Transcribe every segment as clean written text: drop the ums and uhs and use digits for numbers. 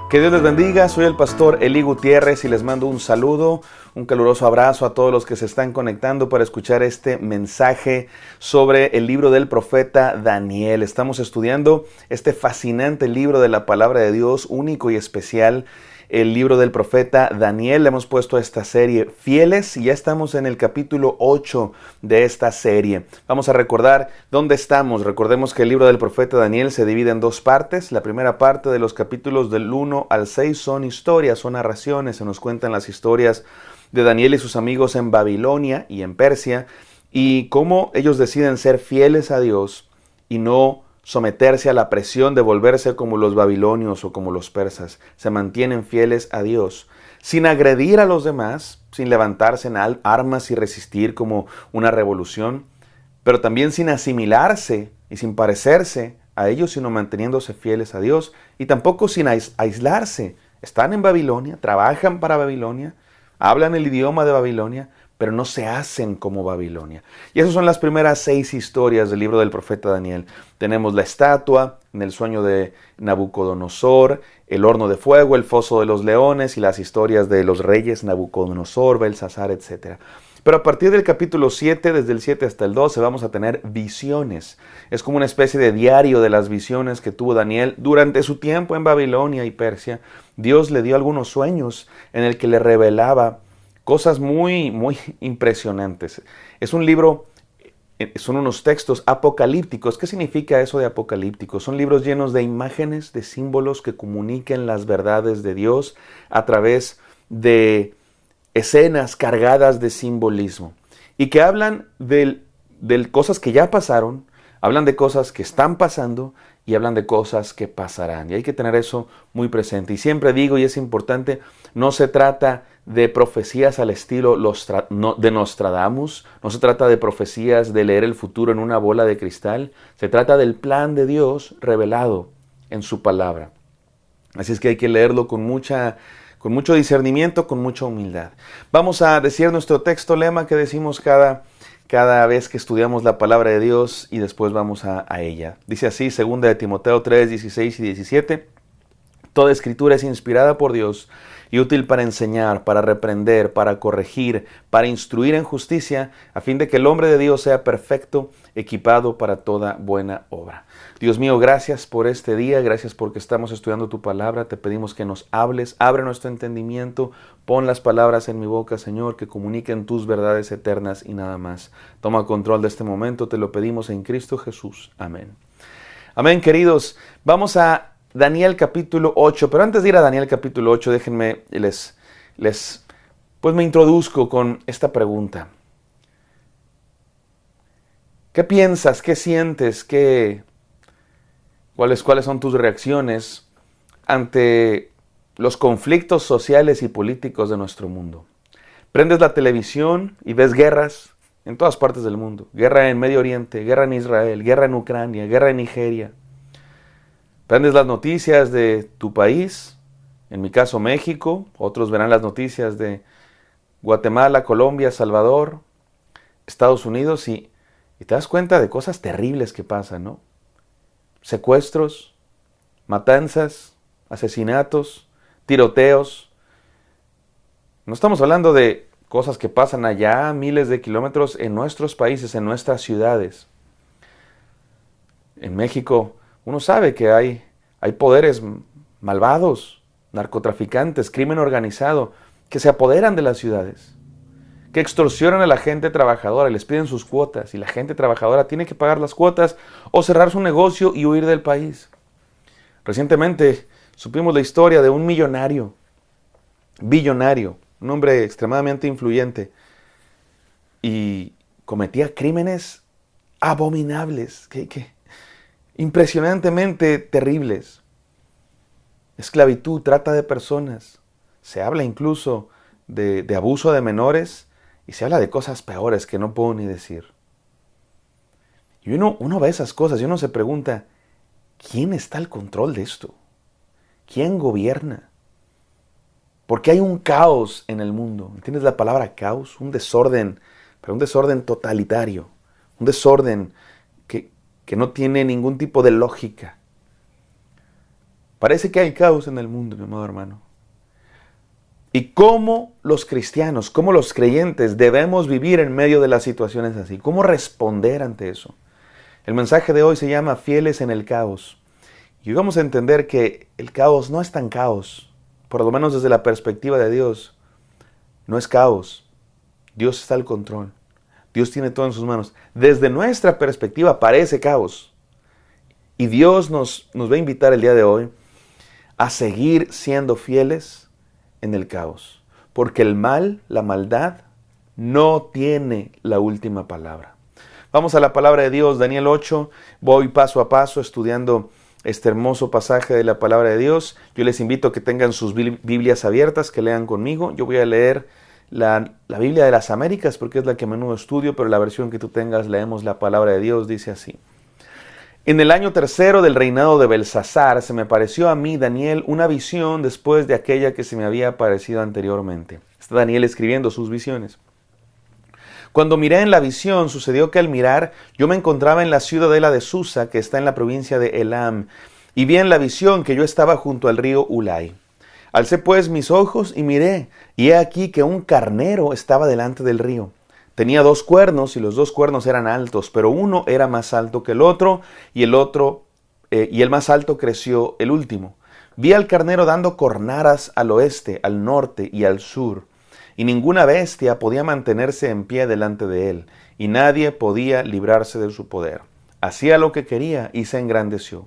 Que Dios les bendiga, soy el pastor Eli Gutiérrez y les mando un saludo, un caluroso abrazo a todos los que se están conectando para escuchar este mensaje sobre el libro del profeta Daniel. Estamos estudiando este fascinante libro de la palabra de Dios, único y especial, el libro del profeta Daniel. Le hemos puesto a esta serie Fieles y ya estamos en el capítulo 8 de esta serie. Vamos a recordar dónde estamos. Recordemos que el libro del profeta Daniel se divide en dos partes. La primera parte de los capítulos del 1 al 6 son historias, son narraciones. Se nos cuentan las historias de Daniel y sus amigos en Babilonia y en Persia y cómo ellos deciden ser fieles a Dios y no someterse a la presión de volverse como los babilonios o como los persas. Se mantienen fieles a Dios, sin agredir a los demás, sin levantarse en armas y resistir como una revolución, pero también sin asimilarse y sin parecerse a ellos, sino manteniéndose fieles a Dios y tampoco sin aislarse. Están en Babilonia, trabajan para Babilonia, hablan el idioma de Babilonia, pero no se hacen como Babilonia. Y esas son las primeras 6 historias del libro del profeta Daniel. Tenemos la estatua en el sueño de Nabucodonosor, el horno de fuego, el foso de los leones y las historias de los reyes Nabucodonosor, Belsasar, etc. Pero a partir del capítulo 7, desde el 7 hasta el 12, vamos a tener visiones. Es como una especie de diario de las visiones que tuvo Daniel durante su tiempo en Babilonia y Persia. Dios le dio algunos sueños en el que le revelaba cosas muy impresionantes. Es un libro, son unos textos apocalípticos. ¿Qué significa eso de apocalípticos? Son libros llenos de imágenes, de símbolos que comuniquen las verdades de Dios a través de escenas cargadas de simbolismo y que hablan de cosas que ya pasaron, hablan de cosas que están pasando y hablan de cosas que pasarán. Y hay que tener eso muy presente. Y siempre digo, y es importante, no se trata de profecías al estilo de Nostradamus, no se trata de profecías de leer el futuro en una bola de cristal, se trata del plan de Dios revelado en su palabra. Así es que hay que leerlo con mucho discernimiento, con mucha humildad. Vamos a decir nuestro texto lema que decimos cada vez que estudiamos la palabra de Dios y después vamos a ella. Dice así, 2 de Timoteo 3, 16 y 17. Toda escritura es inspirada por Dios y útil para enseñar, para reprender, para corregir, para instruir en justicia, a fin de que el hombre de Dios sea perfecto, equipado para toda buena obra. Dios mío, gracias por este día, gracias porque estamos estudiando tu palabra. Te pedimos que nos hables, abre nuestro entendimiento, pon las palabras en mi boca, Señor, que comuniquen tus verdades eternas y nada más. Toma control de este momento, te lo pedimos en Cristo Jesús. Amén. Amén, queridos. Vamos a Daniel capítulo 8, pero antes de ir a Daniel capítulo 8, déjenme, pues me introduzco con esta pregunta. ¿Qué piensas? ¿Qué sientes? ¿Cuáles son tus reacciones ante los conflictos sociales y políticos de nuestro mundo? Prendes la televisión y ves guerras en todas partes del mundo. Guerra en Medio Oriente, guerra en Israel, guerra en Ucrania, guerra en Nigeria. Prendes las noticias de tu país, en mi caso México, otros verán las noticias de Guatemala, Colombia, Salvador, Estados Unidos y te das cuenta de cosas terribles que pasan, ¿no? Secuestros, matanzas, asesinatos, tiroteos. No estamos hablando de cosas que pasan allá a miles de kilómetros en nuestros países, en nuestras ciudades. En México uno sabe que hay poderes malvados, narcotraficantes, crimen organizado, que se apoderan de las ciudades, que extorsionan a la gente trabajadora, les piden sus cuotas y la gente trabajadora tiene que pagar las cuotas o cerrar su negocio y huir del país. Recientemente supimos la historia de un billonario, un hombre extremadamente influyente y cometía crímenes abominables, impresionantemente terribles. Esclavitud, trata de personas. Se habla incluso de abuso de menores y se habla de cosas peores que no puedo ni decir. Y uno ve esas cosas y uno se pregunta, ¿quién está al control de esto? ¿Quién gobierna? Porque hay un caos en el mundo. ¿Entiendes la palabra caos? Un desorden, pero un desorden totalitario. Un desorden que no tiene ningún tipo de lógica. Parece que hay caos en el mundo, mi amado hermano. Y cómo los cristianos, cómo los creyentes debemos vivir en medio de las situaciones así. ¿Cómo responder ante eso? El mensaje de hoy se llama Fieles en el caos. Y hoy vamos a entender que el caos no es tan caos, por lo menos desde la perspectiva de Dios. No es caos. Dios está al control. Dios tiene todo en sus manos. Desde nuestra perspectiva parece caos. Y Dios nos va a invitar el día de hoy a seguir siendo fieles en el caos. Porque el mal, la maldad, no tiene la última palabra. Vamos a la palabra de Dios, Daniel 8. Voy paso a paso estudiando este hermoso pasaje de la palabra de Dios. Yo les invito a que tengan sus Biblias abiertas, que lean conmigo. Yo voy a leer la Biblia de las Américas porque es la que a menudo estudio, pero la versión que tú tengas, leemos la palabra de Dios, dice así. En el año tercero del reinado de Belsasar, se me apareció a mí, Daniel, una visión después de aquella que se me había aparecido anteriormente. Está Daniel escribiendo sus visiones. Cuando miré en la visión, sucedió que al mirar, yo me encontraba en la ciudadela de Susa, que está en la provincia de Elam, y vi en la visión que yo estaba junto al río Ulai. Alcé pues mis ojos y miré, y he aquí que un carnero estaba delante del río. Tenía 2 cuernos, y los 2 cuernos eran altos, pero uno era más alto que el otro, y el más alto creció el último. Vi al carnero dando cornadas al oeste, al norte y al sur, y ninguna bestia podía mantenerse en pie delante de él, y nadie podía librarse de su poder. Hacía lo que quería y se engrandeció.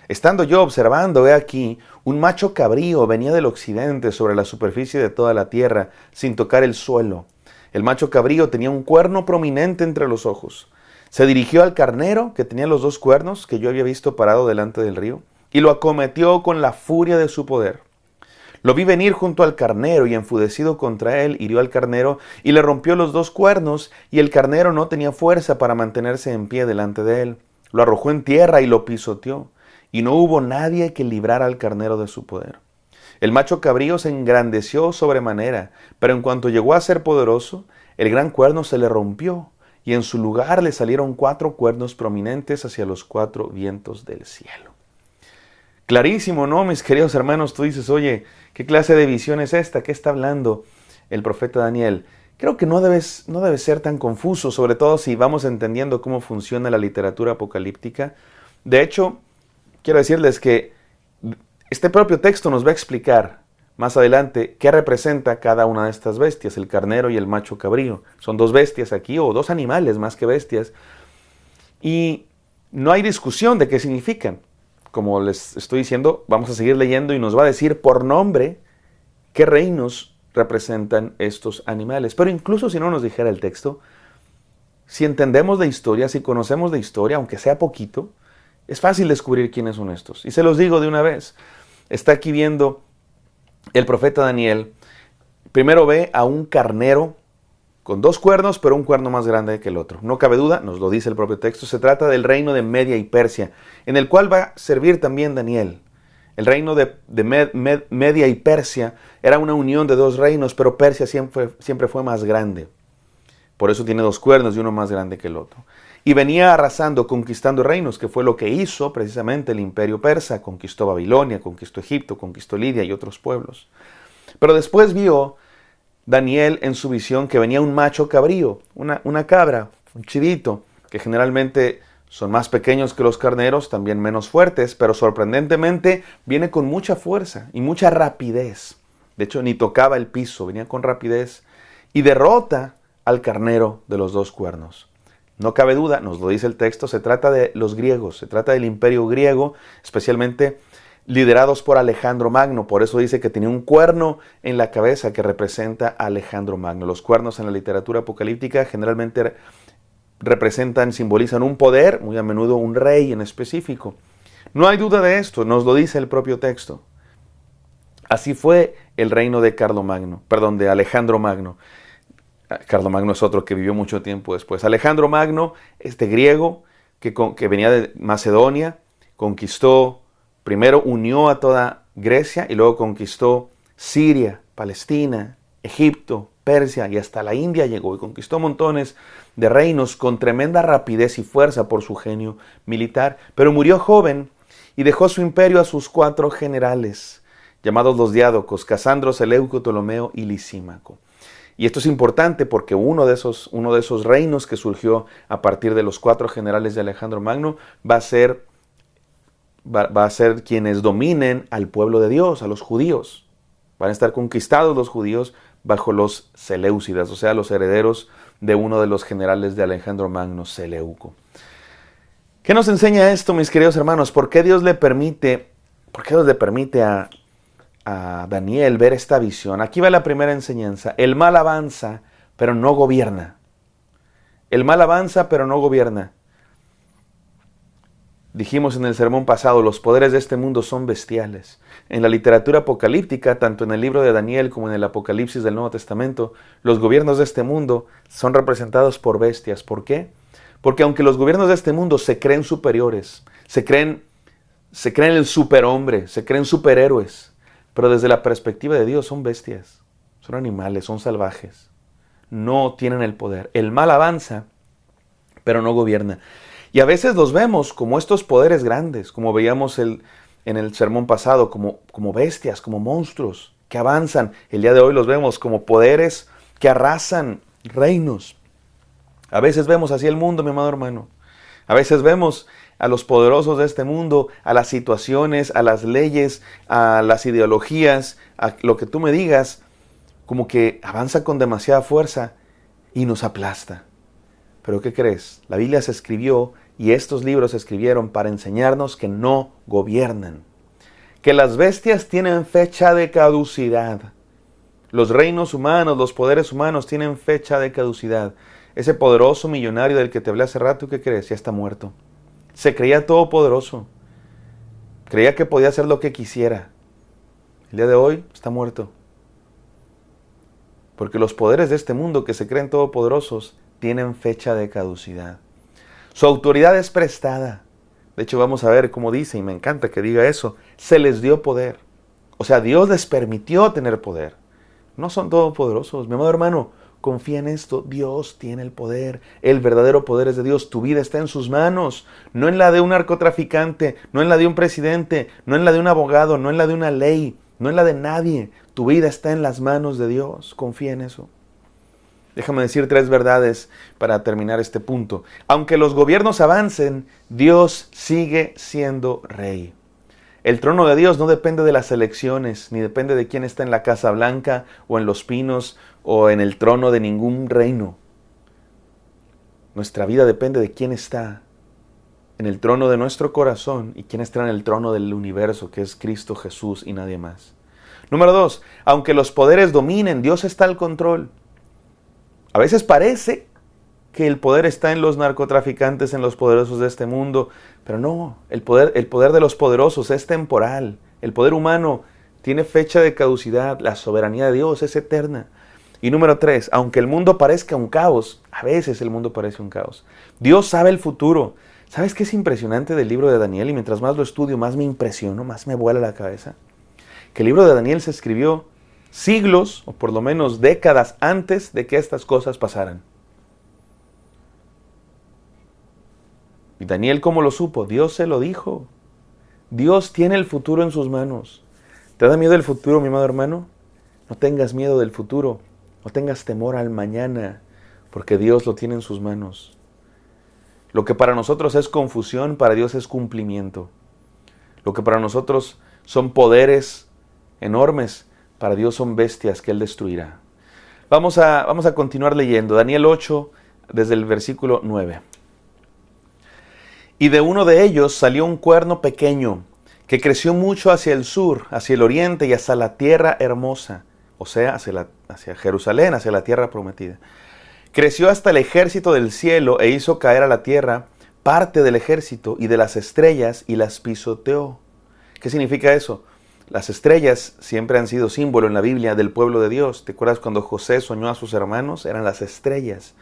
Estando yo observando, he aquí, un macho cabrío venía del occidente sobre la superficie de toda la tierra, sin tocar el suelo. El macho cabrío tenía un cuerno prominente entre los ojos. Se dirigió al carnero, que tenía los 2 cuernos que yo había visto parado delante del río, y lo acometió con la furia de su poder. Lo vi venir junto al carnero, y enfurecido contra él, hirió al carnero, y le rompió los 2 cuernos, y el carnero no tenía fuerza para mantenerse en pie delante de él. Lo arrojó en tierra y lo pisoteó, y no hubo nadie que librara al carnero de su poder. El macho cabrío se engrandeció sobremanera, pero en cuanto llegó a ser poderoso, el gran cuerno se le rompió, y en su lugar le salieron 4 cuernos prominentes hacia los 4 vientos del cielo. Clarísimo, ¿no, mis queridos hermanos? Tú dices, oye, ¿qué clase de visión es esta? ¿Qué está hablando el profeta Daniel? Creo que no debe ser tan confuso, sobre todo si vamos entendiendo cómo funciona la literatura apocalíptica. De hecho, quiero decirles que este propio texto nos va a explicar más adelante qué representa cada una de estas bestias, el carnero y el macho cabrío. Son 2 bestias aquí, o 2 animales más que bestias. Y no hay discusión de qué significan. Como les estoy diciendo, vamos a seguir leyendo y nos va a decir por nombre qué reinos representan estos animales. Pero incluso si no nos dijera el texto, si entendemos de historia, si conocemos de historia, aunque sea poquito, es fácil descubrir quiénes son estos. Y se los digo de una vez. Está aquí viendo el profeta Daniel. Primero ve a un carnero con 2 cuernos, pero un cuerno más grande que el otro. No cabe duda, nos lo dice el propio texto, se trata del reino de Media y Persia, en el cual va a servir también Daniel. El reino de Media y Persia era una unión de 2 reinos, pero Persia siempre fue más grande. Por eso tiene 2 cuernos y uno más grande que el otro. Y venía arrasando, conquistando reinos, que fue lo que hizo precisamente el imperio persa. Conquistó Babilonia, conquistó Egipto, conquistó Lidia y otros pueblos. Pero después vio Daniel en su visión que venía un macho cabrío, una cabra, un chivito, que generalmente son más pequeños que los carneros, también menos fuertes, pero sorprendentemente viene con mucha fuerza y mucha rapidez. De hecho, ni tocaba el piso, venía con rapidez y derrota al carnero de los 2 cuernos. No cabe duda, nos lo dice el texto, se trata de los griegos, se trata del imperio griego, especialmente liderados por Alejandro Magno. Por eso dice que tenía un cuerno en la cabeza que representa a Alejandro Magno. Los cuernos en la literatura apocalíptica generalmente simbolizan un poder, muy a menudo un rey en específico. No hay duda de esto, nos lo dice el propio texto. Así fue el reino de de Alejandro Magno. Carlomagno es otro que vivió mucho tiempo después. Alejandro Magno, este griego que venía de Macedonia, conquistó, primero unió a toda Grecia y luego conquistó Siria, Palestina, Egipto, Persia y hasta la India llegó y conquistó montones de reinos con tremenda rapidez y fuerza por su genio militar. Pero murió joven y dejó su imperio a sus 4 generales, llamados los diádocos, Casandro, Seleuco, Ptolomeo y Lisímaco. Y esto es importante porque uno de esos reinos que surgió a partir de los 4 generales de Alejandro Magno va a ser quienes dominen al pueblo de Dios, a los judíos. Van a estar conquistados los judíos bajo los Seleucidas, o sea, los herederos de uno de los generales de Alejandro Magno, Seleuco. ¿Qué nos enseña esto, mis queridos hermanos? ¿Por qué Dios le permite a Daniel ver esta visión? Aquí va la primera enseñanza. El mal avanza, pero no gobierna. El mal avanza, pero no gobierna. Dijimos en el sermón pasado, los poderes de este mundo son bestiales. En la literatura apocalíptica, tanto en el libro de Daniel como en el Apocalipsis del Nuevo Testamento, los gobiernos de este mundo son representados por bestias. ¿Por qué? Porque aunque los gobiernos de este mundo se creen superiores, se creen el superhombre, se creen superhéroes, pero desde la perspectiva de Dios son bestias, son animales, son salvajes. No tienen el poder. El mal avanza, pero no gobierna. Y a veces los vemos como estos poderes grandes, como veíamos en el sermón pasado, como bestias, como monstruos que avanzan. El día de hoy los vemos como poderes que arrasan reinos. A veces vemos así el mundo, mi amado hermano. A veces vemos a los poderosos de este mundo, a las situaciones, a las leyes, a las ideologías, a lo que tú me digas, como que avanza con demasiada fuerza y nos aplasta. Pero ¿qué crees? La Biblia se escribió y estos libros se escribieron para enseñarnos que no gobiernan. Que las bestias tienen fecha de caducidad. Los reinos humanos, los poderes humanos tienen fecha de caducidad. Ese poderoso millonario del que te hablé hace rato, ¿qué crees? Ya está muerto. Se creía todopoderoso. Creía que podía hacer lo que quisiera. El día de hoy está muerto. Porque los poderes de este mundo que se creen todopoderosos tienen fecha de caducidad. Su autoridad es prestada. De hecho, vamos a ver cómo dice, y me encanta que diga eso. Se les dio poder. O sea, Dios les permitió tener poder. No son todopoderosos. Mi amado hermano, confía en esto. Dios tiene el poder. El verdadero poder es de Dios. Tu vida está en sus manos. No en la de un narcotraficante, no en la de un presidente, no en la de un abogado, no en la de una ley, no en la de nadie. Tu vida está en las manos de Dios. Confía en eso. Déjame decir 3 verdades para terminar este punto. Aunque los gobiernos avancen, Dios sigue siendo rey. El trono de Dios no depende de las elecciones, ni depende de quién está en la Casa Blanca, o en los Pinos, o en el trono de ningún reino. Nuestra vida depende de quién está en el trono de nuestro corazón y quién está en el trono del universo, que es Cristo Jesús y nadie más. Número 2, aunque los poderes dominen, Dios está al control. A veces parece que el poder está en los narcotraficantes, en los poderosos de este mundo, pero no, el poder de los poderosos es temporal. El poder humano tiene fecha de caducidad, la soberanía de Dios es eterna. Y número 3, aunque el mundo parezca un caos, a veces el mundo parece un caos, Dios sabe el futuro. ¿Sabes qué es impresionante del libro de Daniel? Y mientras más lo estudio, más me impresiono, más me vuela la cabeza. Que el libro de Daniel se escribió siglos, o por lo menos décadas antes de que estas cosas pasaran. Y Daniel, ¿cómo lo supo? Dios se lo dijo. Dios tiene el futuro en sus manos. ¿Te da miedo el futuro, mi amado hermano? No tengas miedo del futuro. No tengas temor al mañana, porque Dios lo tiene en sus manos. Lo que para nosotros es confusión, para Dios es cumplimiento. Lo que para nosotros son poderes enormes, para Dios son bestias que Él destruirá. Vamos a continuar leyendo. Daniel 8, desde el versículo 9. Y de uno de ellos salió un cuerno pequeño, que creció mucho hacia el sur, hacia el oriente y hasta la tierra hermosa, o sea, hacia Jerusalén, hacia la tierra prometida. Creció hasta el ejército del cielo e hizo caer a la tierra parte del ejército y de las estrellas y las pisoteó. ¿Qué significa eso? Las estrellas siempre han sido símbolo en la Biblia del pueblo de Dios. ¿Te acuerdas cuando José soñó a sus hermanos? Eran las estrellas.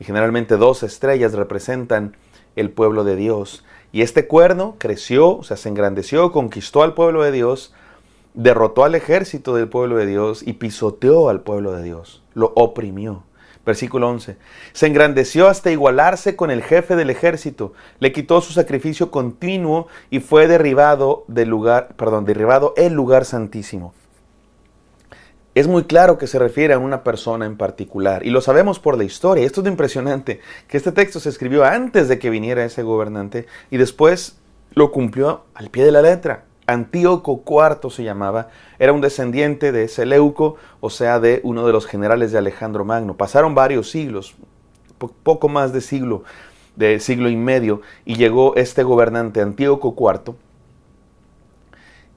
Y generalmente 2 estrellas representan el pueblo de Dios. Y este cuerno creció, o sea, se engrandeció, conquistó al pueblo de Dios, derrotó al ejército del pueblo de Dios y pisoteó al pueblo de Dios. Lo oprimió. Versículo 11. Se engrandeció hasta igualarse con el jefe del ejército. Le quitó su sacrificio continuo y fue derribado el lugar santísimo. Es muy claro que se refiere a una persona en particular. Y lo sabemos por la historia. Esto es lo impresionante, que este texto se escribió antes de que viniera ese gobernante y después lo cumplió al pie de la letra. Antíoco IV se llamaba, era un descendiente de Seleuco, o sea, de uno de los generales de Alejandro Magno. Pasaron varios siglos, poco más de siglo y medio, y llegó este gobernante Antíoco IV.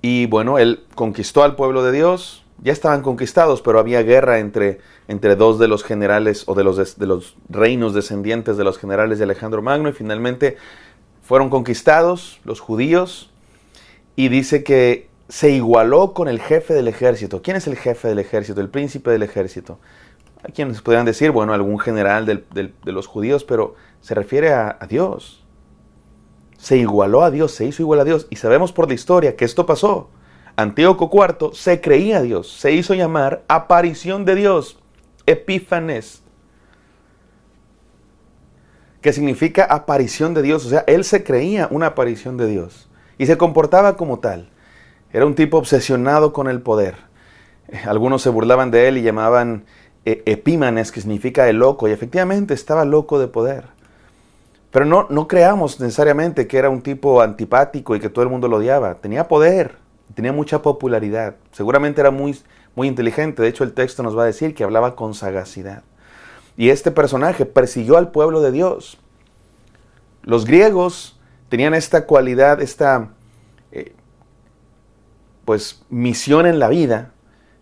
Y bueno, él conquistó al pueblo de Dios, ya estaban conquistados, pero había guerra entre dos de los generales o de los reinos descendientes de los generales de Alejandro Magno, y finalmente fueron conquistados los judíos. Y dice que se igualó con el jefe del ejército. ¿Quién es el jefe del ejército? El príncipe del ejército. Hay quienes podrían decir, bueno, algún general de los judíos, pero se refiere a Dios. Se igualó a Dios, se hizo igual a Dios. Y sabemos por la historia que esto pasó. Antíoco IV se creía a Dios, se hizo llamar aparición de Dios, Epífanes, que significa aparición de Dios. O sea, él se creía una aparición de Dios. Y se comportaba como tal. Era un tipo obsesionado con el poder. Algunos se burlaban de él y llamaban Epímanes, que significa el loco. Y efectivamente estaba loco de poder. Pero no creamos necesariamente que era un tipo antipático y que todo el mundo lo odiaba. Tenía poder, tenía mucha popularidad. Seguramente era muy, muy inteligente. De hecho, el texto nos va a decir que hablaba con sagacidad. Y este personaje persiguió al pueblo de Dios. Los griegos tenían esta cualidad, esta misión en la vida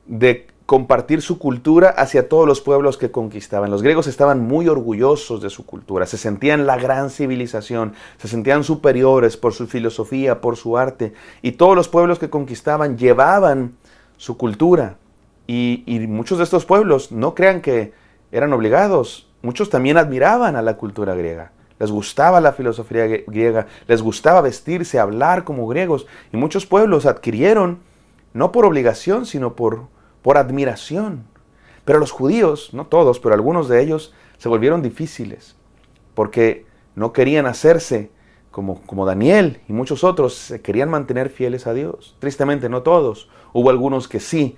de compartir su cultura hacia todos los pueblos que conquistaban. Los griegos estaban muy orgullosos de su cultura, se sentían la gran civilización, se sentían superiores por su filosofía, por su arte, y todos los pueblos que conquistaban llevaban su cultura. Y muchos de estos pueblos, no crean que eran obligados, muchos también admiraban a la cultura griega. Les gustaba la filosofía griega, les gustaba vestirse, hablar como griegos. Y muchos pueblos adquirieron, no por obligación, sino por admiración. Pero los judíos, no todos, pero algunos de ellos, se volvieron difíciles. Porque no querían hacerse como Daniel y muchos otros, se querían mantener fieles a Dios. Tristemente, no todos. Hubo algunos que sí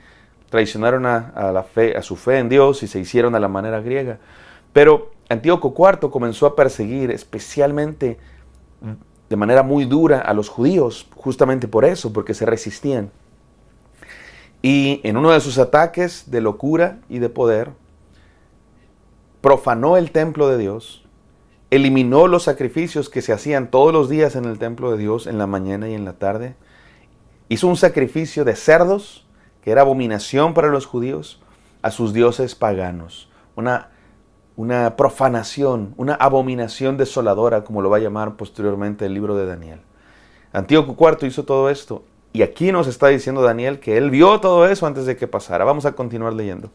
traicionaron a su fe en Dios y se hicieron a la manera griega. Pero Antíoco IV comenzó a perseguir especialmente de manera muy dura a los judíos, justamente por eso, porque se resistían. Y en uno de sus ataques de locura y de poder, profanó el templo de Dios, eliminó los sacrificios que se hacían todos los días en el templo de Dios, en la mañana y en la tarde. Hizo un sacrificio de cerdos, que era abominación para los judíos, a sus dioses paganos. Una profanación, una abominación desoladora, como lo va a llamar posteriormente el libro de Daniel. Antíoco IV hizo todo esto, y aquí nos está diciendo Daniel que él vio todo eso antes de que pasara. Vamos a continuar leyendo.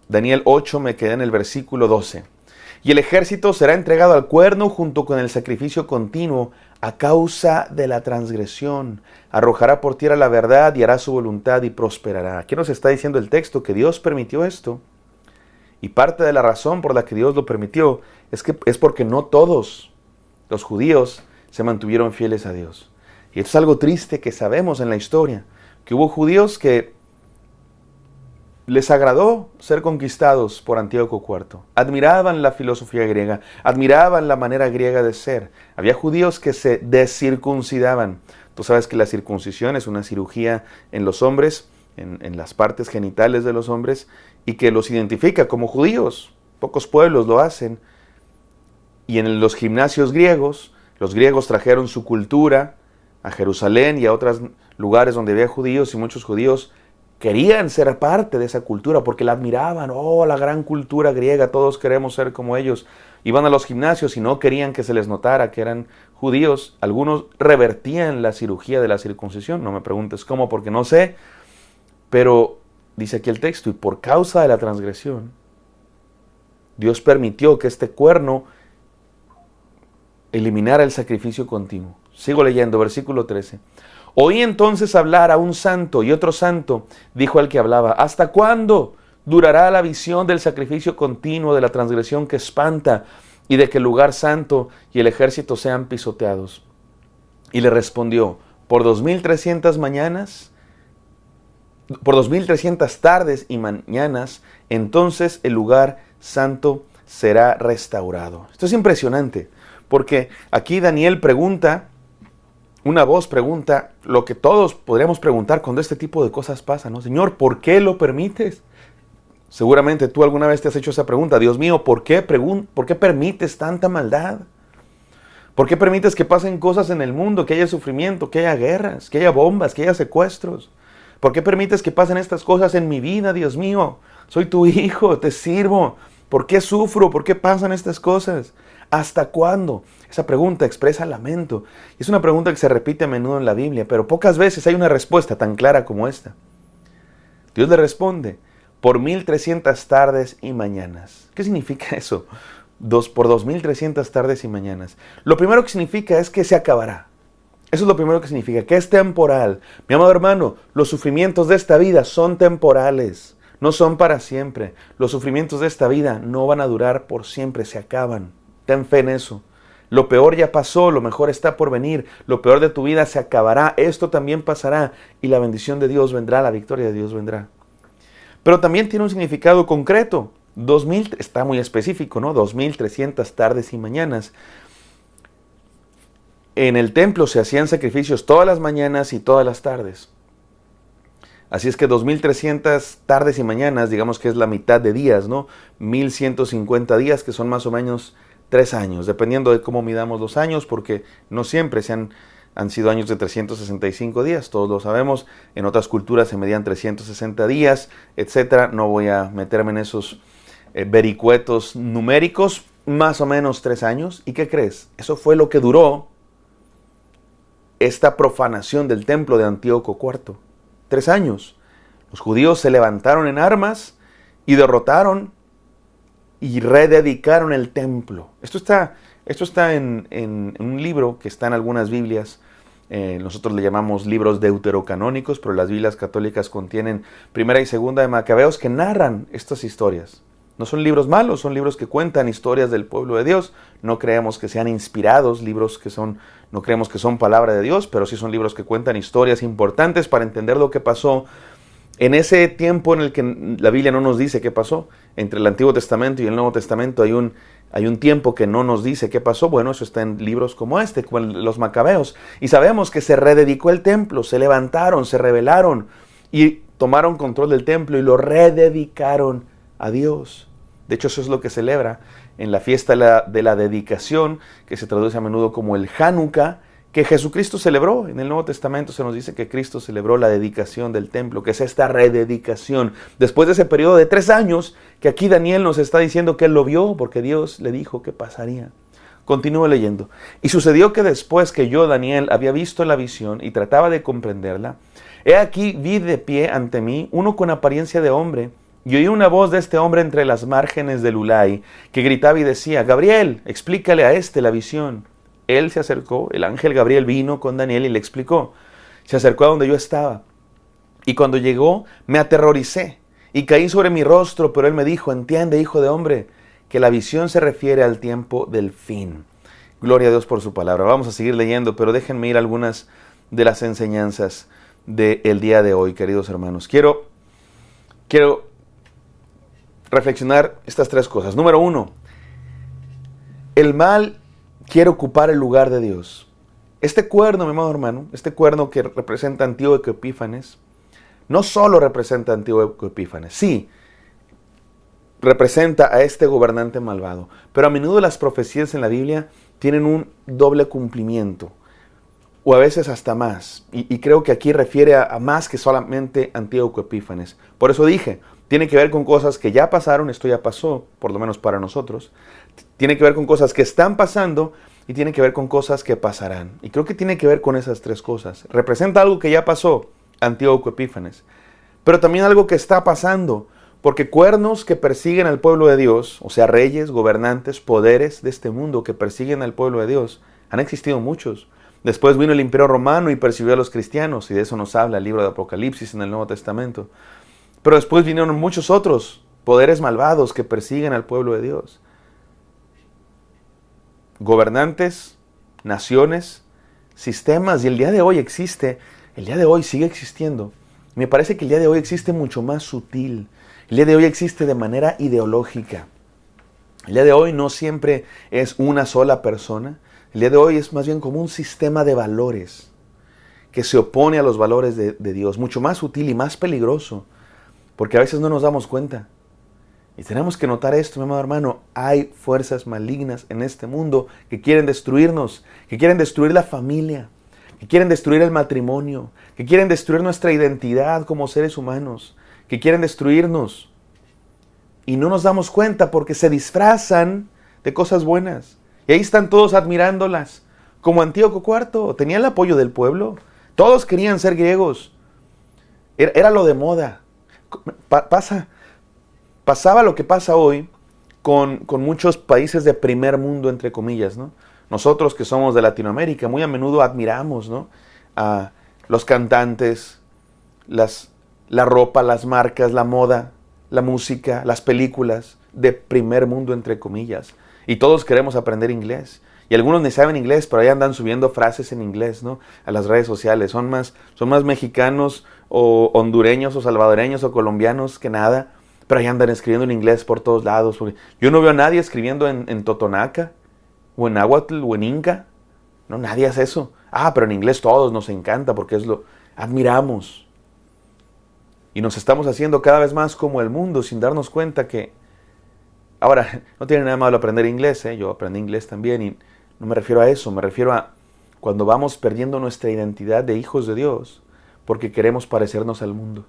Daniel 8, me quedé en el versículo 12. Y el ejército será entregado al cuerno junto con el sacrificio continuo a causa de la transgresión. Arrojará por tierra la verdad y hará su voluntad y prosperará. Aquí nos está diciendo el texto que Dios permitió esto. Y parte de la razón por la que Dios lo permitió es porque no todos los judíos se mantuvieron fieles a Dios. Y esto es algo triste que sabemos en la historia, que hubo judíos que les agradó ser conquistados por Antíoco IV. Admiraban la filosofía griega, admiraban la manera griega de ser. Había judíos que se descircuncidaban. Tú sabes que la circuncisión es una cirugía en los hombres, en las partes genitales de los hombres, y que los identifica como judíos. Pocos pueblos lo hacen. Y en los gimnasios griegos, los griegos trajeron su cultura a Jerusalén y a otros lugares donde había judíos, y muchos judíos querían ser parte de esa cultura porque la admiraban. Oh, la gran cultura griega, todos queremos ser como ellos. Iban a los gimnasios y no querían que se les notara que eran judíos. Algunos revertían la cirugía de la circuncisión. No me preguntes cómo, porque no sé. Pero dice aquí el texto, y por causa de la transgresión, Dios permitió que este cuerno eliminara el sacrificio continuo. Sigo leyendo, versículo 13. Oí entonces hablar a un santo y otro santo, dijo al que hablaba, ¿hasta cuándo, ¿Durará la visión del sacrificio continuo, de la transgresión que espanta y de que el lugar santo y el ejército sean pisoteados? Y le respondió, por 2300 mañanas, por 2300 tardes y mañanas, entonces el lugar santo será restaurado. Esto es impresionante, porque aquí Daniel pregunta, una voz pregunta lo que todos podríamos preguntar cuando este tipo de cosas pasan, ¿no? Señor, ¿por qué lo permites? Seguramente tú alguna vez te has hecho esa pregunta. Dios mío, ¿por qué permites tanta maldad? ¿Por qué permites que pasen cosas en el mundo, que haya sufrimiento, que haya guerras, que haya bombas, que haya secuestros? ¿Por qué permites que pasen estas cosas en mi vida, Dios mío? Soy tu hijo, te sirvo. ¿Por qué sufro? ¿Por qué pasan estas cosas? ¿Hasta cuándo? Esa pregunta expresa lamento. Es una pregunta que se repite a menudo en la Biblia, pero pocas veces hay una respuesta tan clara como esta. Dios le responde, por 2300 tardes y mañanas. ¿Qué significa eso? Por 2300 tardes y mañanas. Lo primero que significa es que se acabará. Eso es lo primero que significa, que es temporal. Mi amado hermano, los sufrimientos de esta vida son temporales, no son para siempre. Los sufrimientos de esta vida no van a durar por siempre, se acaban. Ten fe en eso. Lo peor ya pasó, lo mejor está por venir. Lo peor de tu vida se acabará, esto también pasará y la bendición de Dios vendrá, la victoria de Dios vendrá. Pero también tiene un significado concreto. 2000, está muy específico, ¿no? 2300 tardes y mañanas. En el templo se hacían sacrificios todas las mañanas y todas las tardes. Así es que 2300 tardes y mañanas, digamos que es la mitad de días, ¿no? 1150 días, que son más o menos 3 años, dependiendo de cómo midamos los años, porque no siempre han sido años de 365 días, todos lo sabemos. En otras culturas se medían 360 días, etc. No voy a meterme en esos vericuetos numéricos, más o menos 3 años. ¿Y qué crees? Eso fue lo que duró esta profanación del templo de Antíoco IV. 3 años. Los judíos se levantaron en armas y derrotaron y rededicaron el templo. Esto está en un libro que está en algunas Biblias. Nosotros le llamamos libros deuterocanónicos, pero las Biblias católicas contienen Primera y Segunda de Macabeos que narran estas historias. No son libros malos, son libros que cuentan historias del pueblo de Dios. No creemos que sean inspirados, no creemos que son palabra de Dios, pero sí son libros que cuentan historias importantes para entender lo que pasó en ese tiempo en el que la Biblia no nos dice qué pasó. Entre el Antiguo Testamento y el Nuevo Testamento hay un tiempo que no nos dice qué pasó. Bueno, eso está en libros como este, como los Macabeos. Y sabemos que se rededicó el templo, se levantaron, se rebelaron y tomaron control del templo y lo rededicaron a Dios. De hecho, eso es lo que celebra en la fiesta de la dedicación, que se traduce a menudo como el Hanukkah, que Jesucristo celebró. En el Nuevo Testamento se nos dice que Cristo celebró la dedicación del templo, que es esta rededicación. Después de ese periodo de 3 años, que aquí Daniel nos está diciendo que él lo vio, porque Dios le dijo que pasaría. Continúo leyendo. Y sucedió que después que yo, Daniel, había visto la visión y trataba de comprenderla, he aquí vi de pie ante mí uno con apariencia de hombre, y oí una voz de este hombre entre las márgenes del Ulai, que gritaba y decía, Gabriel, explícale a este la visión. Él se acercó, el ángel Gabriel vino con Daniel y le explicó. Se acercó a donde yo estaba. Y cuando llegó, me aterroricé y caí sobre mi rostro, pero él me dijo, entiende, hijo de hombre, que la visión se refiere al tiempo del fin. Gloria a Dios por su palabra. Vamos a seguir leyendo, pero déjenme ir a algunas de las enseñanzas del día de hoy, queridos hermanos. Quiero reflexionar estas 3 cosas. Número 1, el mal quiere ocupar el lugar de Dios. Este cuerno, mi amado hermano, este cuerno que representa a Antíoco Epífanes, no solo representa a Antíoco Epífanes, sí, representa a este gobernante malvado, pero a menudo las profecías en la Biblia tienen un doble cumplimiento, o a veces hasta más, y creo que aquí refiere a más que solamente Antíoco Epífanes. Por eso dije, tiene que ver con cosas que ya pasaron, esto ya pasó, por lo menos para nosotros. Tiene que ver con cosas que están pasando y tiene que ver con cosas que pasarán. Y creo que tiene que ver con esas 3 cosas. Representa algo que ya pasó, Antíoco Epífanes, pero también algo que está pasando, porque cuernos que persiguen al pueblo de Dios, o sea, reyes, gobernantes, poderes de este mundo que persiguen al pueblo de Dios, han existido muchos. Después vino el Imperio Romano y persiguió a los cristianos, y de eso nos habla el libro de Apocalipsis en el Nuevo Testamento. Pero después vinieron muchos otros poderes malvados que persiguen al pueblo de Dios. Gobernantes, naciones, sistemas, y el día de hoy existe, el día de hoy sigue existiendo. Me parece que el día de hoy existe mucho más sutil. El día de hoy existe de manera ideológica. El día de hoy no siempre es una sola persona. El día de hoy es más bien como un sistema de valores que se opone a los valores de Dios. Mucho más sutil y más peligroso, porque a veces no nos damos cuenta. Y tenemos que notar esto, mi amado hermano. Hay fuerzas malignas en este mundo que quieren destruirnos, que quieren destruir la familia, que quieren destruir el matrimonio, que quieren destruir nuestra identidad como seres humanos, que quieren destruirnos. Y no nos damos cuenta porque se disfrazan de cosas buenas. Y ahí están todos admirándolas. Como Antíoco IV, tenía el apoyo del pueblo. Todos querían ser griegos. Era lo de moda. Pasaba lo que pasa hoy con muchos países de primer mundo, entre comillas, ¿no? Nosotros que somos de Latinoamérica, muy a menudo admiramos, ¿no?, a los cantantes, la ropa, las marcas, la moda, la música, las películas de primer mundo, entre comillas. Y todos queremos aprender inglés. Y algunos ni saben inglés, pero ahí andan subiendo frases en inglés, ¿no?, a las redes sociales. Son más mexicanos o hondureños o salvadoreños o colombianos que nada. Pero ahí andan escribiendo en inglés por todos lados. Yo no veo a nadie escribiendo en totonaca, o en náhuatl, o en inca. No, nadie hace eso. Pero en inglés todos nos encanta porque es lo admiramos. Y nos estamos haciendo cada vez más como el mundo sin darnos cuenta que... Ahora, no tiene nada malo aprender inglés, ¿eh? Yo aprendí inglés también y no me refiero a eso. Me refiero a cuando vamos perdiendo nuestra identidad de hijos de Dios porque queremos parecernos al mundo.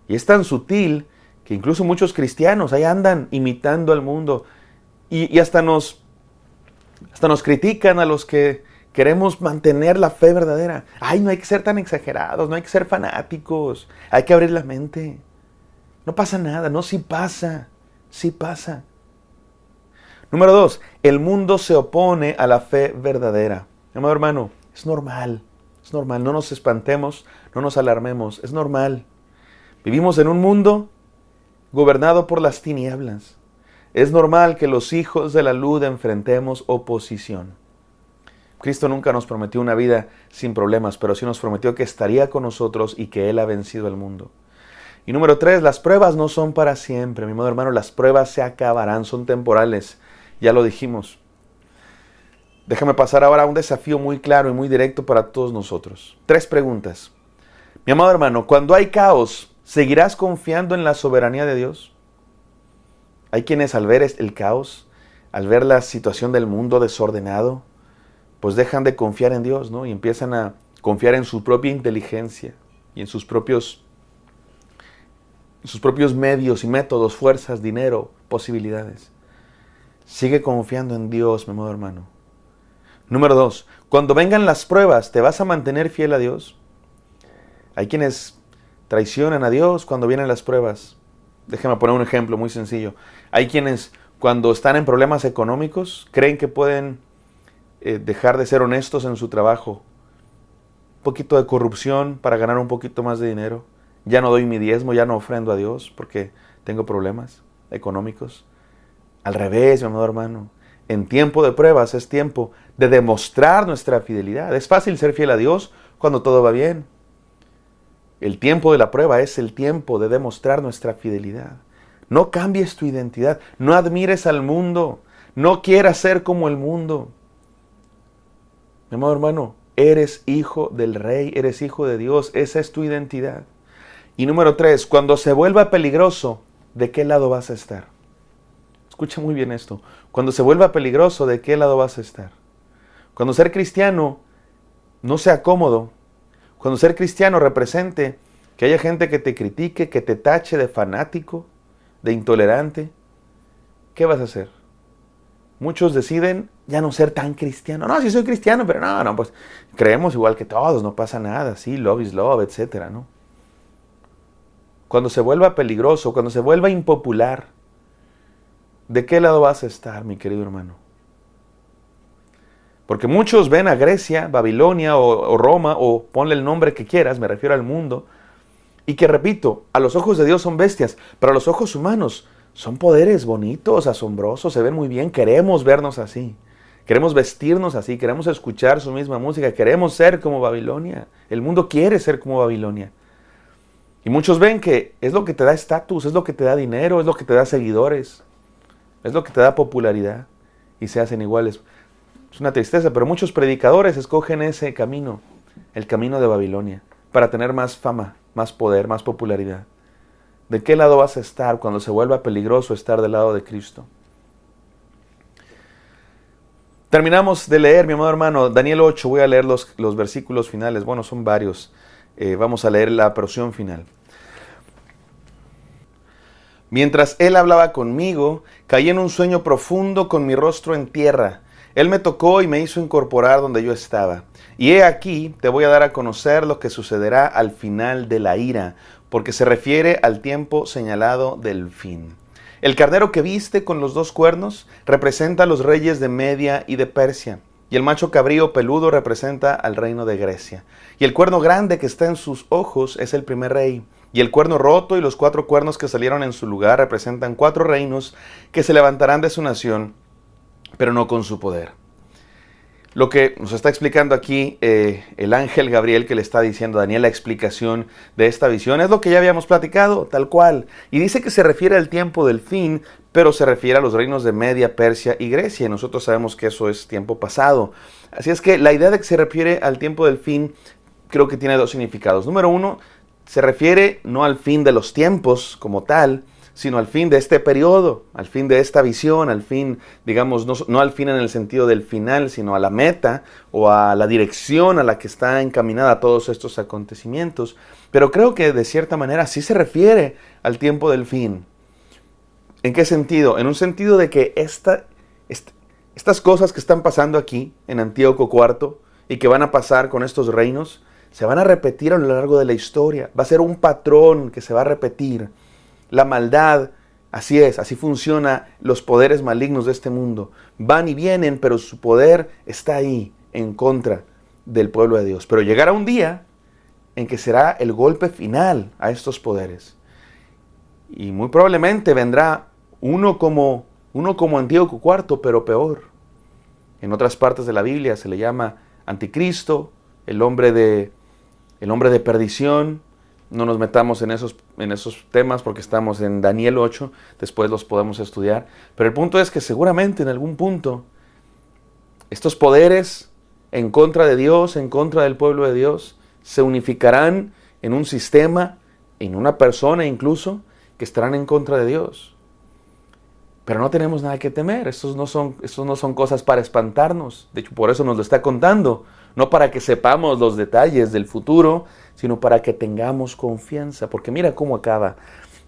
Y es tan sutil que incluso muchos cristianos ahí andan imitando al mundo y hasta nos critican a los que queremos mantener la fe verdadera. No hay que ser tan exagerados, no hay que ser fanáticos, hay que abrir la mente. No pasa nada, no, sí pasa. Número 2, el mundo se opone a la fe verdadera. Amado hermano, es normal, no nos espantemos, no nos alarmemos, es normal. Vivimos en un mundo gobernado por las tinieblas. Es normal que los hijos de la luz enfrentemos oposición. Cristo nunca nos prometió una vida sin problemas, pero sí nos prometió que estaría con nosotros y que Él ha vencido al mundo. Y número 3, las pruebas no son para siempre. Mi amado hermano, las pruebas se acabarán, son temporales. Ya lo dijimos. Déjame pasar ahora a un desafío muy claro y muy directo para todos nosotros. 3 preguntas. Mi amado hermano, cuando hay caos, ¿seguirás confiando en la soberanía de Dios? Hay quienes al ver el caos, al ver la situación del mundo desordenado, pues dejan de confiar en Dios, ¿no? Y empiezan a confiar en su propia inteligencia y en sus propios medios y métodos, fuerzas, dinero, posibilidades. Sigue confiando en Dios, mi amado hermano. Número 2, cuando vengan las pruebas, ¿te vas a mantener fiel a Dios? Hay quienes traicionan a Dios cuando vienen las pruebas. Déjame poner un ejemplo muy sencillo. Hay quienes cuando están en problemas económicos creen que pueden dejar de ser honestos en su trabajo. Un poquito de corrupción para ganar un poquito más de dinero. Ya no doy mi diezmo, ya no ofrendo a Dios porque tengo problemas económicos. Al revés, mi amado hermano. En tiempo de pruebas es tiempo de demostrar nuestra fidelidad. Es fácil ser fiel a Dios cuando todo va bien. El tiempo de la prueba es el tiempo de demostrar nuestra fidelidad. No cambies tu identidad. No admires al mundo. No quieras ser como el mundo. Mi amado hermano, eres hijo del Rey, eres hijo de Dios. Esa es tu identidad. Y número 3, cuando se vuelva peligroso, ¿de qué lado vas a estar? Escucha muy bien esto. Cuando se vuelva peligroso, ¿de qué lado vas a estar? Cuando ser cristiano no sea cómodo, cuando ser cristiano represente que haya gente que te critique, que te tache de fanático, de intolerante, ¿qué vas a hacer? Muchos deciden ya no ser tan cristiano. No, sí soy cristiano, pero no, pues creemos igual que todos, no pasa nada, sí, love is love, etcétera, ¿no? Cuando se vuelva peligroso, cuando se vuelva impopular, ¿de qué lado vas a estar, mi querido hermano? Porque muchos ven a Grecia, Babilonia o Roma, o ponle el nombre que quieras, me refiero al mundo, Y que, repito, a los ojos de Dios son bestias, pero a los ojos humanos son poderes bonitos, asombrosos, se ven muy bien, queremos vernos así. Queremos vestirnos así, queremos escuchar su misma música, queremos ser como Babilonia. El mundo quiere ser como Babilonia. Y muchos ven que es lo que te da estatus, es lo que te da dinero, es lo que te da seguidores, es lo que te da popularidad y se hacen iguales. Es una tristeza, pero muchos predicadores escogen ese camino, el camino de Babilonia, para tener más fama, más poder, más popularidad. ¿De qué lado vas a estar cuando se vuelva peligroso estar del lado de Cristo? Terminamos de leer, mi amado hermano, Daniel 8, voy a leer los versículos finales, bueno, son varios. Vamos a leer la porción final. Mientras él hablaba conmigo, caí en un sueño profundo con mi rostro en tierra. Él me tocó y me hizo incorporar donde yo estaba. Y he aquí, te voy a dar a conocer lo que sucederá al final de la ira, porque se refiere al tiempo señalado del fin. El carnero que viste con los 2 cuernos representa a los reyes de Media y de Persia. Y el macho cabrío peludo representa al reino de Grecia. Y el cuerno grande que está en sus ojos es el primer rey. Y el cuerno roto y los 4 cuernos que salieron en su lugar representan 4 reinos que se levantarán de su nación, pero no con su poder. Lo que nos está explicando aquí el ángel Gabriel, que le está diciendo a Daniel la explicación de esta visión, es lo que ya habíamos platicado, tal cual. Y dice que se refiere al tiempo del fin, pero se refiere a los reinos de Media, Persia y Grecia. Y nosotros sabemos que eso es tiempo pasado. Así es que la idea de que se refiere al tiempo del fin, creo que tiene 2 significados. Número 1, se refiere no al fin de los tiempos como tal, sino al fin de este periodo, al fin de esta visión, al fin, digamos, no al fin en el sentido del final, sino a la meta o a la dirección a la que está encaminada todos estos acontecimientos. Pero creo que de cierta manera sí se refiere al tiempo del fin. ¿En qué sentido? En un sentido de que estas cosas que están pasando aquí en Antíoco IV y que van a pasar con estos reinos, se van a repetir a lo largo de la historia. Va a ser un patrón que se va a repetir. La maldad, así es, así funciona los poderes malignos de este mundo. Van y vienen, pero su poder está ahí, en contra del pueblo de Dios. Pero llegará un día en que será el golpe final a estos poderes. Y muy probablemente vendrá uno como Antíoco IV, pero peor. En otras partes de la Biblia se le llama Anticristo, el hombre de perdición. No nos metamos en esos temas porque estamos en Daniel 8, después los podemos estudiar. Pero el punto es que seguramente en algún punto estos poderes en contra de Dios, en contra del pueblo de Dios, se unificarán en un sistema, en una persona incluso, que estarán en contra de Dios. Pero no tenemos nada que temer, estos no son cosas para espantarnos. De hecho, por eso nos lo está contando. No para que sepamos los detalles del futuro, sino para que tengamos confianza. Porque mira cómo acaba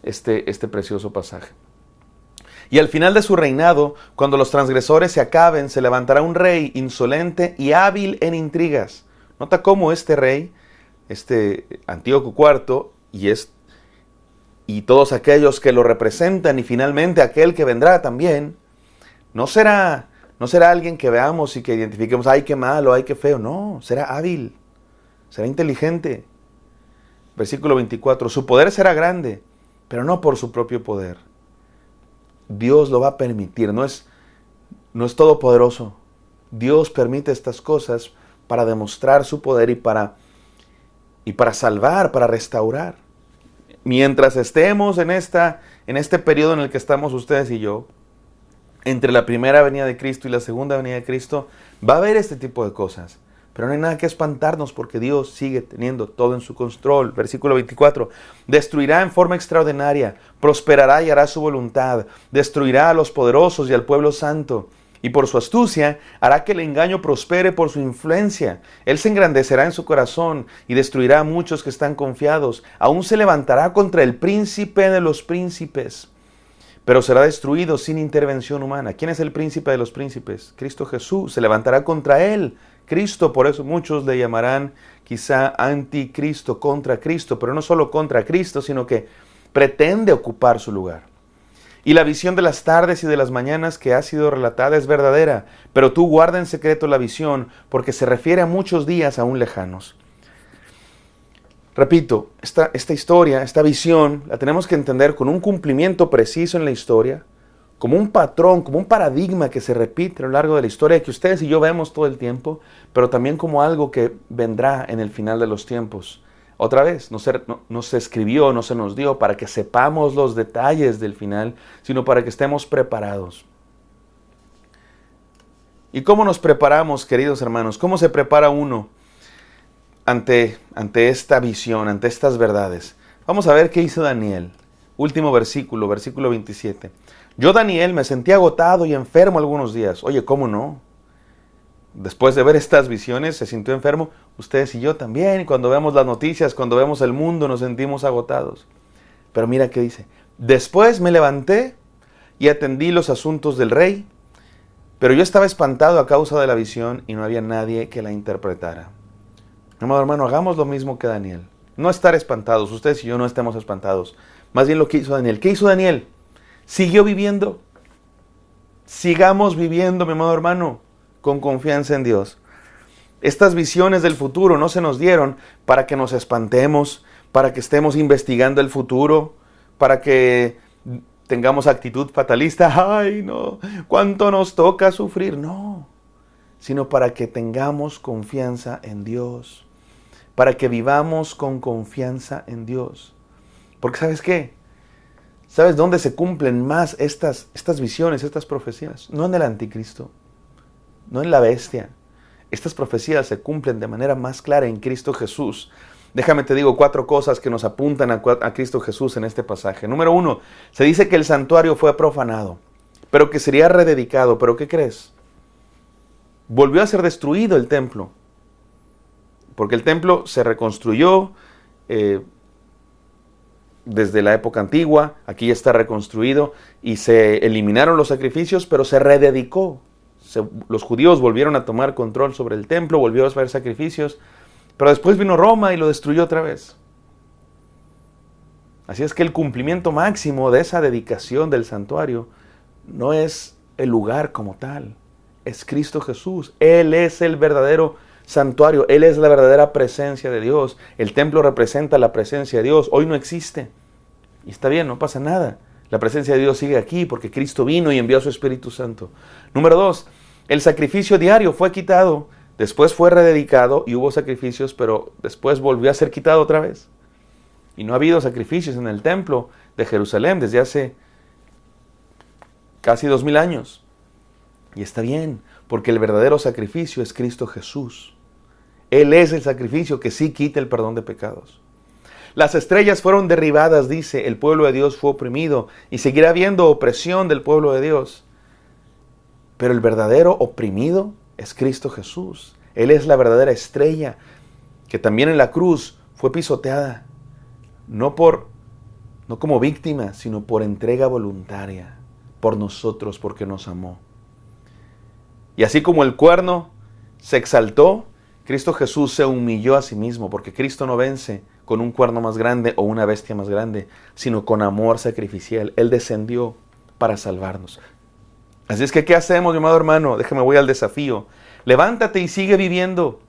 este precioso pasaje. Y al final de su reinado, cuando los transgresores se acaben, se levantará un rey insolente y hábil en intrigas. Nota cómo este rey, Antíoco IV, y todos aquellos que lo representan, y finalmente aquel que vendrá también, no será alguien que veamos y que identifiquemos, ay, qué malo, ay, qué feo. No, será hábil, será inteligente. Versículo 24, su poder será grande, pero no por su propio poder. Dios lo va a permitir, no es todopoderoso. Dios permite estas cosas para demostrar su poder y para salvar, para restaurar. Mientras estemos en este periodo en el que estamos ustedes y yo, entre la primera venida de Cristo y la segunda venida de Cristo, va a haber este tipo de cosas. Pero no hay nada que espantarnos porque Dios sigue teniendo todo en su control. Versículo 24. Destruirá en forma extraordinaria, prosperará y hará su voluntad, destruirá a los poderosos y al pueblo santo. Y por su astucia hará que el engaño prospere por su influencia. Él se engrandecerá en su corazón y destruirá a muchos que están confiados. Aún se levantará contra el príncipe de los príncipes, pero será destruido sin intervención humana. ¿Quién es el príncipe de los príncipes? Cristo Jesús. Se levantará contra él. Cristo, por eso muchos le llamarán quizá anticristo, contra Cristo, pero no solo contra Cristo, sino que pretende ocupar su lugar. Y la visión de las tardes y de las mañanas que ha sido relatada es verdadera, pero tú guarda en secreto la visión, porque se refiere a muchos días aún lejanos. Repito, esta historia, esta visión, la tenemos que entender con un cumplimiento preciso en la historia, como un patrón, como un paradigma que se repite a lo largo de la historia, que ustedes y yo vemos todo el tiempo, pero también como algo que vendrá en el final de los tiempos. Otra vez, no se escribió, no se nos dio para que sepamos los detalles del final, sino para que estemos preparados. ¿Y cómo nos preparamos, queridos hermanos? ¿Cómo se prepara uno ante esta visión, ante estas verdades? Vamos a ver qué hizo Daniel. Último versículo 27. Yo, Daniel, me sentí agotado y enfermo algunos días. Oye, ¿cómo no? Después de ver estas visiones, se sintió enfermo. Ustedes y yo también. Y cuando vemos las noticias, cuando vemos el mundo, nos sentimos agotados. Pero mira qué dice. Después me levanté y atendí los asuntos del rey. Pero yo estaba espantado a causa de la visión y no había nadie que la interpretara. Amado hermano, hagamos lo mismo que Daniel. No estar espantados. Ustedes y yo no estemos espantados. Más bien lo que hizo Daniel. ¿Qué hizo Daniel? Siguió viviendo. Sigamos viviendo, mi amado hermano, con confianza en Dios. Estas visiones del futuro no se nos dieron para que nos espantemos, para que estemos investigando el futuro, para que tengamos actitud fatalista. ¡Ay, no! ¿Cuánto nos toca sufrir? No, sino para que tengamos confianza en Dios, para que vivamos con confianza en Dios. Porque ¿sabes qué? ¿Sabes dónde se cumplen más estas visiones, estas profecías? No en el anticristo, no en la bestia. Estas profecías se cumplen de manera más clara en Cristo Jesús. Déjame te digo 4 cosas que nos apuntan a Cristo Jesús en este pasaje. Número 1, se dice que el santuario fue profanado, pero que sería rededicado. ¿Pero qué crees? Volvió a ser destruido el templo, porque el templo se reconstruyó desde la época antigua. Aquí ya está reconstruido y se eliminaron los sacrificios, pero se rededicó. Los judíos volvieron a tomar control sobre el templo, volvió a haber sacrificios, pero después vino Roma y lo destruyó otra vez. Así es que el cumplimiento máximo de esa dedicación del santuario no es el lugar como tal, es Cristo Jesús. Él es el verdadero santuario, Él es la verdadera presencia de Dios. El templo representa la presencia de Dios. Hoy no existe. Y está bien, no pasa nada. La presencia de Dios sigue aquí porque Cristo vino y envió a su Espíritu Santo. Número 2, el sacrificio diario fue quitado. Después fue rededicado y hubo sacrificios, pero después volvió a ser quitado otra vez. Y no ha habido sacrificios en el templo de Jerusalén desde hace casi 2000 años. Y está bien, porque el verdadero sacrificio es Cristo Jesús. Él es el sacrificio que sí quita el perdón de pecados. Las estrellas fueron derribadas, dice, el pueblo de Dios fue oprimido y seguirá habiendo opresión del pueblo de Dios. Pero el verdadero oprimido es Cristo Jesús. Él es la verdadera estrella que también en la cruz fue pisoteada, no como víctima, sino por entrega voluntaria, por nosotros, porque nos amó. Y así como el cuerno se exaltó, Cristo Jesús se humilló a sí mismo, porque Cristo no vence con un cuerno más grande o una bestia más grande, sino con amor sacrificial. Él descendió para salvarnos. Así es que, ¿qué hacemos, mi amado hermano? Déjame, voy al desafío. Levántate y sigue viviendo.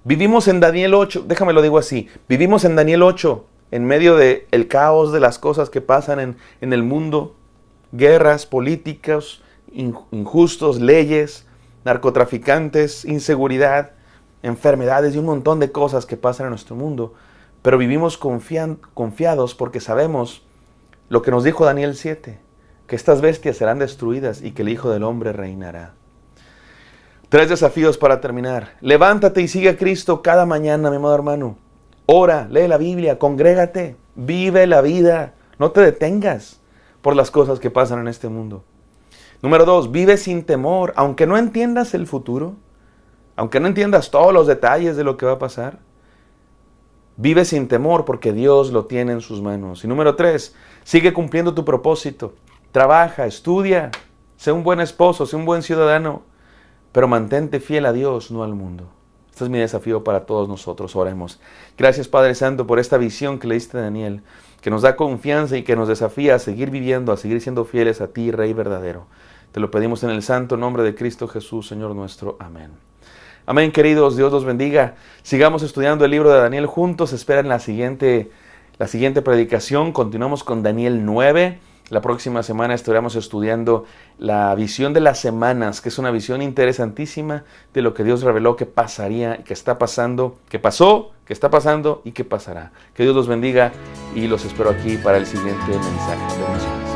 Vivimos en Daniel 8, déjame lo digo así, vivimos en Daniel 8, en medio del caos de las cosas que pasan en el mundo, guerras, políticas, injustos, leyes, narcotraficantes, inseguridad, enfermedades y un montón de cosas que pasan en nuestro mundo. Pero vivimos confiados porque sabemos lo que nos dijo Daniel 7, que estas bestias serán destruidas y que el Hijo del Hombre reinará. 3 desafíos para terminar. Levántate y sigue a Cristo cada mañana, mi amado hermano. Ora, lee la Biblia, congrégate, vive la vida. No te detengas por las cosas que pasan en este mundo. Número 2, vive sin temor, aunque no entiendas el futuro, aunque no entiendas todos los detalles de lo que va a pasar. Vive sin temor porque Dios lo tiene en sus manos. Y número 3, sigue cumpliendo tu propósito. Trabaja, estudia, sé un buen esposo, sé un buen ciudadano, pero mantente fiel a Dios, no al mundo. Este es mi desafío para todos nosotros. Oremos. Gracias, Padre Santo, por esta visión que le diste a Daniel, que nos da confianza y que nos desafía a seguir viviendo, a seguir siendo fieles a ti, Rey verdadero. Te lo pedimos en el santo nombre de Cristo Jesús, Señor nuestro. Amén. Amén, queridos, Dios los bendiga. Sigamos estudiando el libro de Daniel juntos. Esperen la siguiente predicación. Continuamos con Daniel 9. La próxima semana estaremos estudiando la visión de las semanas, que es una visión interesantísima de lo que Dios reveló que pasaría, que está pasando, que pasó, que está pasando y que pasará. Que Dios los bendiga y los espero aquí para el siguiente mensaje. Bendiciones.